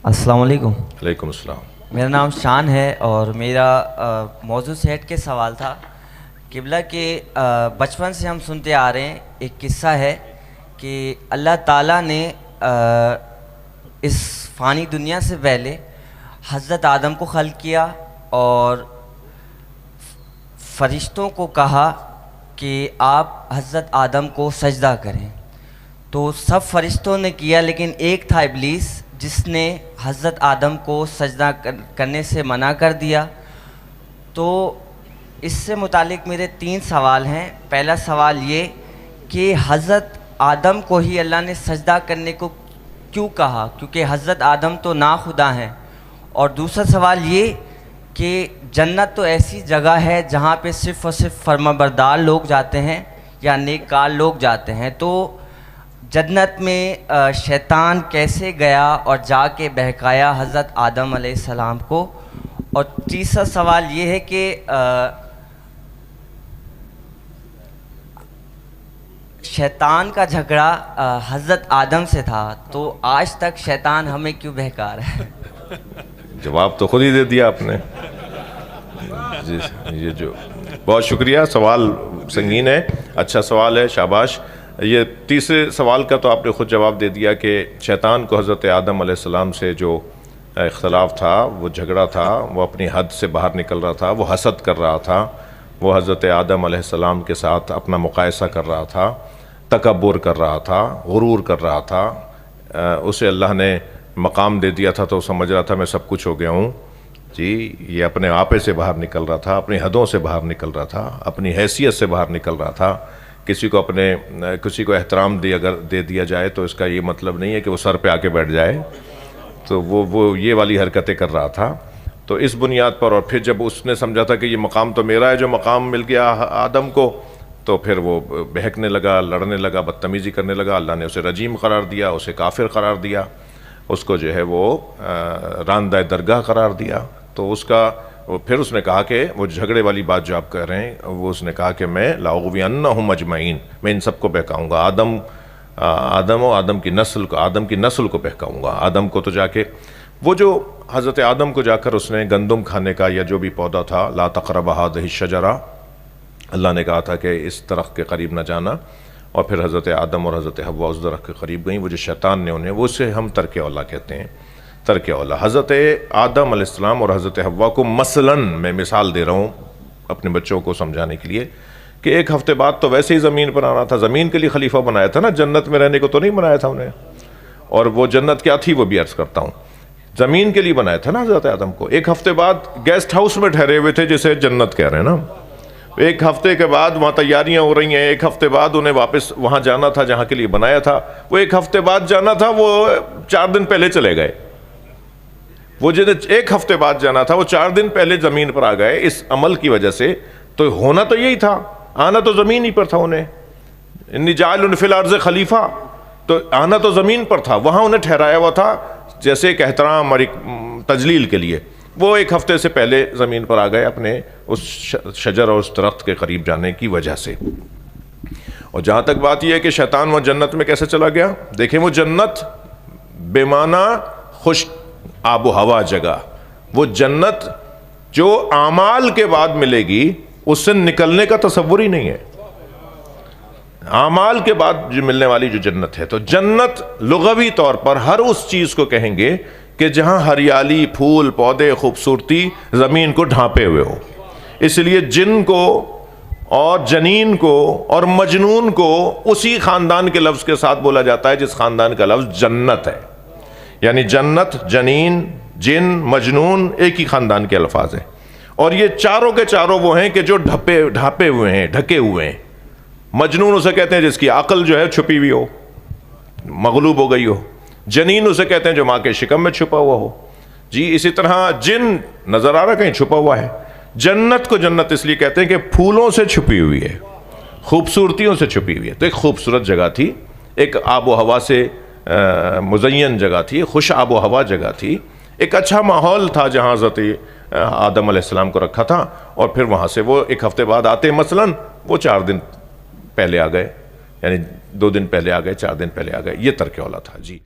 السلام علیکم۔ وعلیکم السلام۔ میرا نام شان ہے اور میرا موضوع سے ہٹ کے سوال تھا۔ قبلہ کے بچپن سے ہم سنتے آ رہے ہیں، ایک قصہ ہے کہ اللہ تعالیٰ نے اس فانی دنیا سے پہلے حضرت آدم کو خلق کیا اور فرشتوں کو کہا کہ آپ حضرت آدم کو سجدہ کریں، تو سب فرشتوں نے کیا، لیکن ایک تھا ابلیس جس نے حضرت آدم کو سجدہ کرنے سے منع کر دیا۔ تو اس سے متعلق میرے 3 سوال ہیں۔ پہلا سوال یہ کہ حضرت آدم کو ہی اللہ نے سجدہ کرنے کو کیوں کہا، کیونکہ حضرت آدم تو ناخدا ہیں؟ اور دوسرا سوال یہ کہ جنت تو ایسی جگہ ہے جہاں پہ صرف اور صرف فرمانبردار لوگ جاتے ہیں یا نیک کار لوگ جاتے ہیں، تو جنت میں شیطان کیسے گیا اور جا کے بہکایا حضرت آدم علیہ السلام کو؟ اور تیسرا سوال یہ ہے کہ شیطان کا جھگڑا حضرت آدم سے تھا، تو آج تک شیطان ہمیں کیوں بہکا رہا ہے؟ جواب تو خود ہی دے دیا آپ نے۔ جی یہ جو بہت شکریہ، سوال سنگین ہے، اچھا سوال ہے، شاباش۔ یہ تیسرے سوال کا تو آپ نے خود جواب دے دیا کہ شیطان کو حضرت آدم علیہ السلام سے جو اختلاف تھا، وہ جھگڑا تھا، وہ اپنی حد سے باہر نکل رہا تھا، وہ حسد کر رہا تھا، وہ حضرت آدم علیہ السلام کے ساتھ اپنا مقایسہ کر رہا تھا، تکبر کر رہا تھا، غرور کر رہا تھا۔ اسے اللہ نے مقام دے دیا تھا تو سمجھ رہا تھا میں سب کچھ ہو گیا ہوں۔ جی یہ اپنے آپے سے باہر نکل رہا تھا، اپنی حدوں سے باہر نکل رہا تھا، اپنی حیثیت سے باہر نکل رہا تھا۔ کسی کو احترام اگر دے دیا جائے تو اس کا یہ مطلب نہیں ہے کہ وہ سر پہ آ کے بیٹھ جائے، تو وہ یہ والی حرکتیں کر رہا تھا۔ تو اس بنیاد پر، اور پھر جب اس نے سمجھا تھا کہ یہ مقام تو میرا ہے جو مقام مل گیا آدم کو، تو پھر وہ بہکنے لگا، لڑنے لگا، بدتمیزی کرنے لگا۔ اللہ نے اسے رجیم قرار دیا، اسے کافر قرار دیا، اس کو جو ہے وہ راندہ درگاہ قرار دیا۔ تو پھر اس نے کہا کہ وہ جھگڑے والی بات جو آپ کہہ رہے ہیں، وہ اس نے کہا کہ میں لاغوینہم اجمعین، میں ان سب کو بہکاؤں گا، آدم و آدم کی نسل کو بہکاؤں گا۔ آدم کو تو جا کے وہ جو حضرت آدم کو جا کر اس نے گندم کھانے کا یا جو بھی پودا تھا، لا تقربا ہذہ الشجرہ، اللہ نے کہا تھا کہ اس درخت کے قریب نہ جانا، اور پھر حضرت آدم اور حضرت حوا اس درخت کے قریب گئیں۔ وہ جو شیطان نے انہیں، وہ اسے ہم ترک اولا کہتے ہیں، ترک اولا۔ حضرت آدم علیہ السلام اور حضرت حوا کو مثلاً میں مثال دے رہا ہوں اپنے بچوں کو سمجھانے کے لیے کہ ایک ہفتے بعد تو ویسے ہی زمین پر آنا تھا، زمین کے لیے خلیفہ بنایا تھا نا، جنت میں رہنے کو تو نہیں بنایا تھا انہیں۔ اور وہ جنت کیا تھی وہ بھی عرض کرتا ہوں، زمین کے لیے بنایا تھا نا حضرت آدم کو۔ ایک ہفتے بعد گیسٹ ہاؤس میں ٹھہرے ہوئے تھے جسے جنت کہہ رہے ہیں نا، ایک ہفتے کے بعد وہاں تیاریاں ہو رہی ہیں، ایک ہفتے بعد انہیں واپس وہاں جانا تھا جہاں کے لیے بنایا تھا۔ وہ ایک ہفتے بعد جانا تھا، وہ 4 دن پہلے چلے گئے۔ وہ جنہیں ایک ہفتے بعد جانا تھا، وہ 4 دن پہلے زمین پر آ گئے اس عمل کی وجہ سے۔ تو ہونا تو یہی تھا، آنا تو زمین ہی پر تھا انہیں، انی جاعل فی الارض خلیفہ، تو آنا تو زمین پر تھا، وہاں انہیں ٹھہرایا ہوا تھا جیسے ایک احترام اور ایک تجلیل کے لیے۔ وہ ایک ہفتے سے پہلے زمین پر آ گئے اپنے اس شجر اور اس درخت کے قریب جانے کی وجہ سے۔ اور جہاں تک بات یہ ہے کہ شیطان وہ جنت میں کیسے چلا گیا، دیکھیں وہ جنت بے معنی خوش آب و ہوا جگہ، وہ جنت جو اعمال کے بعد ملے گی اس سے نکلنے کا تصور ہی نہیں ہے، اعمال کے بعد جو ملنے والی جو جنت ہے۔ تو جنت لغوی طور پر ہر اس چیز کو کہیں گے کہ جہاں ہریالی، پھول، پودے، خوبصورتی زمین کو ڈھانپے ہوئے ہو۔ اس لیے جن کو اور جنین کو اور مجنون کو اسی خاندان کے لفظ کے ساتھ بولا جاتا ہے جس خاندان کا لفظ جنت ہے، یعنی جنت، جنین، جن، مجنون ایک ہی خاندان کے الفاظ ہیں۔ اور یہ چاروں کے چاروں وہ ہیں کہ جو ڈھانپے ہوئے ہیں، ڈھکے ہوئے ہیں۔ مجنون اسے کہتے ہیں جس کی عقل جو ہے چھپی ہوئی ہو، مغلوب ہو گئی ہو۔ جنین اسے کہتے ہیں جو ماں کے شکم میں چھپا ہوا ہو۔ جی اسی طرح جن نظر آ رہا کہیں چھپا ہوا ہے۔ جنت کو جنت اس لیے کہتے ہیں کہ پھولوں سے چھپی ہوئی ہے، خوبصورتیوں سے چھپی ہوئی ہے۔ تو ایک خوبصورت جگہ تھی، ایک آب و ہوا سے مزین جگہ تھی، خوش آب و ہوا جگہ تھی، ایک اچھا ماحول تھا جہاں حضرت آدم علیہ السلام کو رکھا تھا۔ اور پھر وہاں سے وہ ایک ہفتے بعد آتے، مثلاً وہ 4 دن پہلے آ گئے، یعنی 2 دن پہلے آ گئے، 4 دن پہلے آ گئے، یہ ترک اولا تھا۔ جی